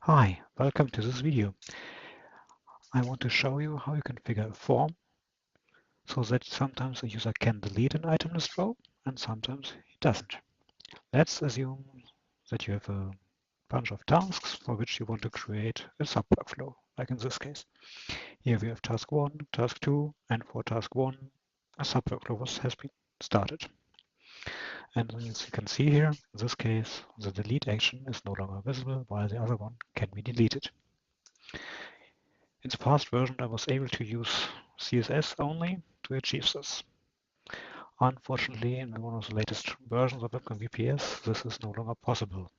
Hi, welcome to this video. I want to show you how you configure a form so that sometimes a user can delete an item list row and sometimes he doesn't. Let's assume that you have a bunch of tasks for which you want to create a sub-workflow, like in this case. Here we have task 1, task 2, and for task 1, a sub-workflow has been started. And as you can see here, in this case, the delete action is no longer visible while the other one can be deleted. In the past version, I was able to use CSS only to achieve this. Unfortunately, in one of the latest versions of WEBCON BPS, this is no longer possible.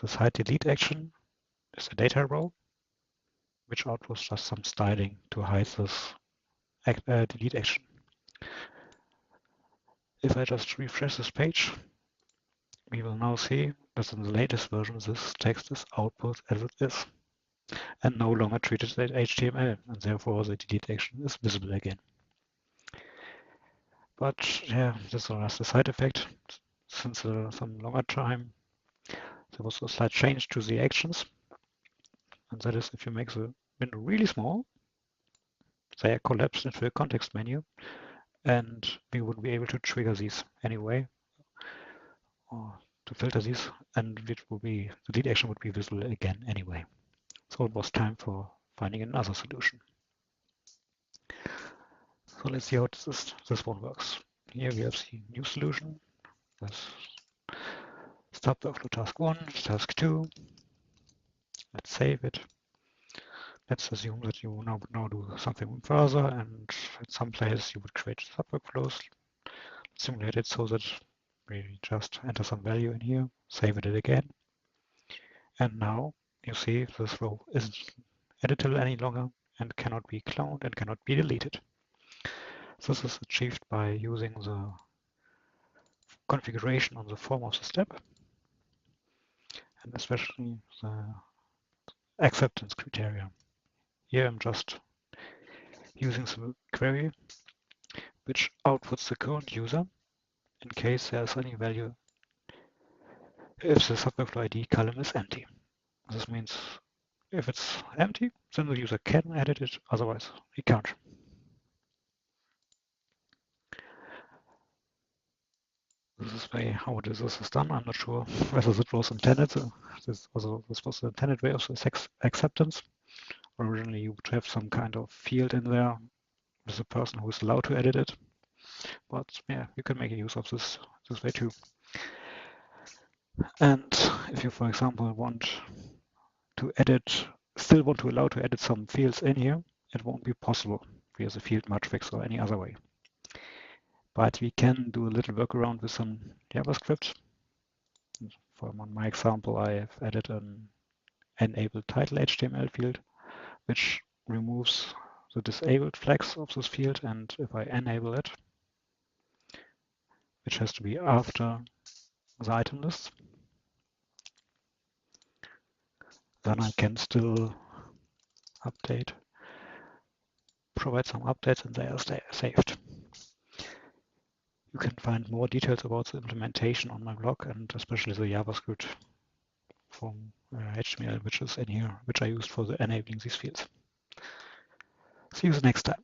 This hide delete action is a data row, which outputs just some styling to hide this delete action. If I just refresh this page, we will now see that in the latest version, this text is output as it is and no longer treated as HTML, and therefore the delete action is visible again. But yeah, this was just a side effect. Since some longer time, there was a slight change to the actions. And that is if you make the window really small, they are collapsed into a context menu, and we would be able to trigger these anyway, or to filter these, and it would be, the delete action would be visible again anyway. So it was time for finding another solution. So let's see how this one works. Here we have the new solution. Let's stop workflow task 1, task 2. Let's save it. Let's assume that you now do something further, and at some place you would create sub-workflows, simulate it so that we just enter some value in here, save it again. And now you see this row isn't editable any longer and cannot be cloned and cannot be deleted. This is achieved by using the configuration on the form of the step, and especially the acceptance criteria. Here I'm just using the query which outputs the current user in case there's any value if the sub-workflow ID column is empty. This means if it's empty, then the user can edit it, otherwise he can't. This is way how this is done. I'm not sure whether this was intended. This was the intended way of the acceptance. Originally, you would have some kind of field in there with the person who is allowed to edit it. But yeah, you can make use of this way too. And if you, for example, want to edit, still want to allow to edit some fields in here, it won't be possible via the field matrix or any other way. But we can do a little workaround with some JavaScript. For my example, I have added an enable title HTML field, which removes the disabled flags of this field. And if I enable it, which has to be after the item list, then I can still update, provide some updates, and they are saved. You can find more details about the implementation on my blog, and especially the JavaScript from HTML, which is in here, which I used for enabling these fields. See you the next time.